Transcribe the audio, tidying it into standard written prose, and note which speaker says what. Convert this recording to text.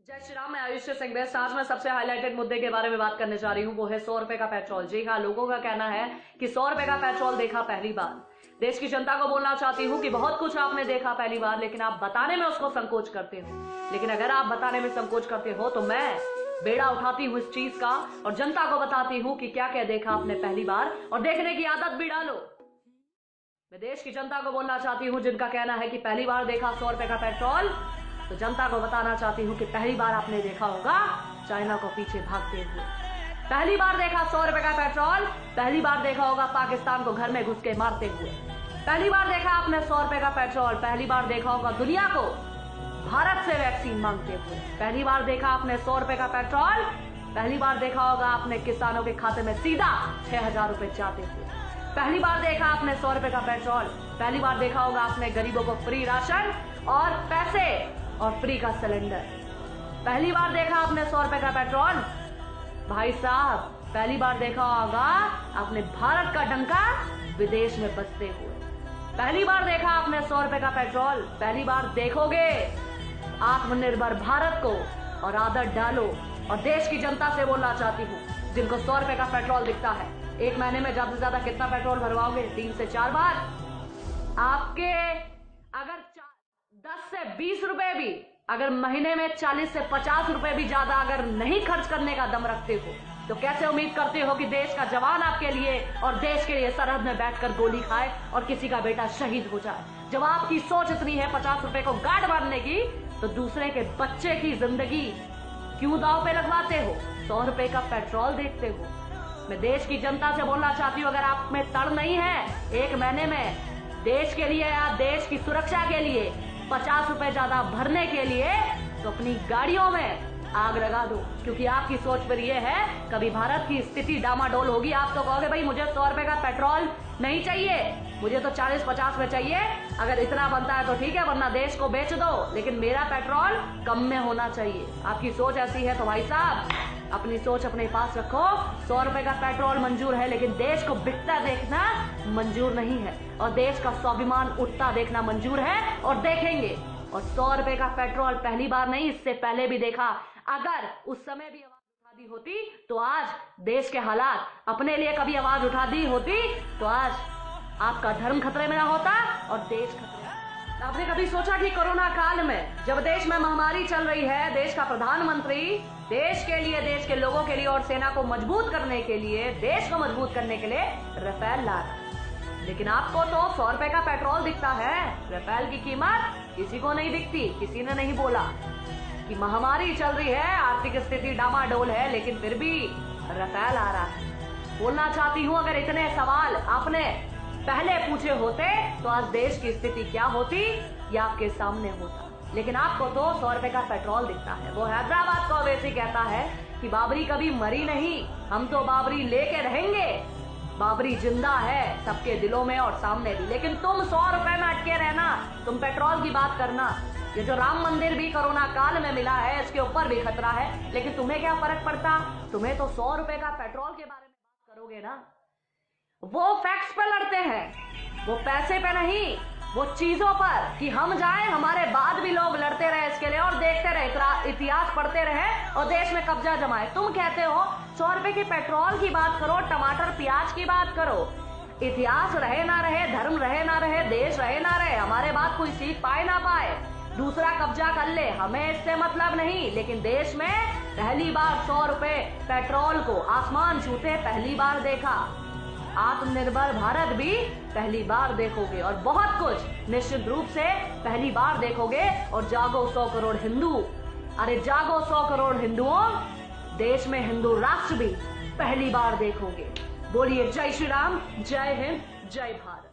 Speaker 1: जय श्री राम। मैं आयुष्य सिंह आज मैं सबसे हाईलाइटेड मुद्दे के बारे में बात करने जा रही हूँ। वो है 100 रुपए का पेट्रोल। जी हाँ, लोगों का कहना है कि 100 रुपए का पेट्रोल देखा पहली बार। देश की जनता को बोलना चाहती हूँ कि बहुत कुछ आपने देखा पहली बार, लेकिन आप बताने में उसको संकोच करते हो। लेकिन अगर आप बताने में संकोच करते हो तो मैं बेड़ा उठाती हूँ इस चीज का और जनता को बताती हूँ कि क्या क्या देखा आपने पहली बार, और देखने की आदत भी डालो। मैं देश की जनता को बोलना चाहती हूँ जिनका कहना है कि पहली बार देखा 100 रुपए का पेट्रोल, तो जनता को बताना चाहती हूँ कि पहली बार आपने देखा होगा चाइना को पीछे भागते हुए। पहली बार देखा 100 रुपए का पेट्रोल, पहली बार देखा होगा पाकिस्तान को घर में घुस के मारते हुए। पहली बार देखा आपने 100 रुपए का पेट्रोल, पहली बार देखा होगा दुनिया को भारत से वैक्सीन मांगते हुए। पहली बार देखा आपने 100 रुपए का पेट्रोल, पहली बार देखा होगा आपने किसानों के खाते में सीधा 6000 रुपए जाते हुए। पहली बार देखा आपने 100 रुपए का पेट्रोल, पहली बार देखा होगा आपने गरीबों को फ्री राशन और पैसे और फ्री का सिलेंडर। पहली बार देखा आपने 100 रुपए का पेट्रोल। भाई साहब, पहली बार देखा होगा आपने भारत का डंका विदेश में बजते हुए। पहली बार देखा आपने 100 रुपए का पेट्रोल, पहली बार देखोगे आत्मनिर्भर भारत को और आदत डालो। और देश की जनता से बोलना चाहती हूँ जिनको 100 रुपए का पेट्रोल दिखता है, एक महीने में ज्यादा से ज्यादा कितना पेट्रोल भरवाओगे? 3 से 4 बार। आपके अगर 10 से 20 रुपए भी, अगर महीने में 40 से 50 रुपए भी ज्यादा अगर नहीं खर्च करने का दम रखते हो, तो कैसे उम्मीद करते हो कि देश का जवान आपके लिए और देश के लिए सरहद में बैठकर गोली खाए और किसी का बेटा शहीद हो जाए? जब आपकी सोच इतनी है 50 रुपए को गार्ड मारने की, तो दूसरे के बच्चे की जिंदगी क्यों दांव पे लगवाते हो? 100 रुपए का पेट्रोल देखते हो। मैं देश की जनता से बोलना चाहती हूँ, अगर आप में तड़ नहीं है एक महीने में देश के लिए या देश की सुरक्षा के लिए 50 रुपए ज्यादा भरने के लिए, तो अपनी गाड़ियों में आग लगा दो। क्योंकि आपकी सोच पर यह है कभी भारत की स्थिति डामाडोल होगी, आप तो कहोगे भाई मुझे 100 रुपए का पेट्रोल नहीं चाहिए, मुझे तो 40-50 में चाहिए। अगर इतना बनता है तो ठीक है, वरना देश को बेच दो, लेकिन मेरा पेट्रोल कम में होना चाहिए। आपकी सोच ऐसी है तो भाई साहब अपनी सोच अपने पास रखो। 100 रुपए का पेट्रोल मंजूर है, लेकिन देश को बिकता देखना मंजूर नहीं है, और देश का स्वाभिमान उठता देखना मंजूर है और देखेंगे। और 100 रुपए का पेट्रोल पहली बार नहीं, इससे पहले भी देखा। अगर उस समय भी आवाज उठा दी होती तो आज देश के हालात, अपने लिए कभी आवाज उठा दी होती तो आज आपका धर्म खतरे में ना होता और देश खतरे में। आपने कभी सोचा कि कोरोना काल में जब देश में महामारी चल रही है, देश का प्रधानमंत्री देश के लिए, देश के लोगों के लिए और सेना को मजबूत करने के लिए, देश को मजबूत करने के लिए राफेल ला रहा है, लेकिन आपको तो 100 रुपए का पेट्रोल दिखता है, राफेल की कीमत किसी को नहीं दिखती। किसी ने नहीं बोला कि महामारी चल रही है, आर्थिक स्थिति डामाडोल है, लेकिन फिर भी राफेल आ रहा है। बोलना चाहती हूँ, अगर इतने सवाल आपने पहले पूछे होते तो आज देश की स्थिति क्या होती या आपके सामने होता। लेकिन आपको तो 100 रुपए का पेट्रोल दिखता है। वो हैदराबाद को वैसे कहता है कि बाबरी कभी मरी नहीं, हम तो बाबरी लेके रहेंगे। बाबरी जिंदा है सबके दिलों में और सामने भी। लेकिन तुम 100 रुपए में अटके रहना, तुम पेट्रोल की बात करना। ये जो राम मंदिर भी कोरोना काल में मिला है, इसके ऊपर भी खतरा है, लेकिन तुम्हें क्या फर्क पड़ता? तुम्हें तो 100 रुपए का पेट्रोल के बारे में बात करोगे ना। वो फैक्ट्स पे लड़ते हैं, वो पैसे पे नहीं, वो चीजों पर कि हम जाएं, हमारे बाद भी लोग लड़ते रहे इसके लिए और देखते रहे, इतिहास पढ़ते रहे और देश में कब्जा जमाए। तुम कहते हो 100 रुपए के पेट्रोल की बात करो, टमाटर प्याज की बात करो। इतिहास रहे ना रहे, धर्म रहे ना रहे, देश रहे ना रहे, हमारे बाद कोई सीख पाए ना पाए, दूसरा कब्जा कर ले, हमें इससे मतलब नहीं। लेकिन देश में पहली बार 100 रुपए पेट्रोल को आसमान छूते पहली बार देखा। आत्मनिर्भर भारत भी पहली बार देखोगे और बहुत कुछ निश्चित रूप से पहली बार देखोगे। और जागो 100 करोड़ हिंदू, अरे जागो 100 करोड़ हिंदुओं, देश में हिंदू राष्ट्र भी पहली बार देखोगे। बोलिए जय श्री राम, जय हिंद, जय भारत।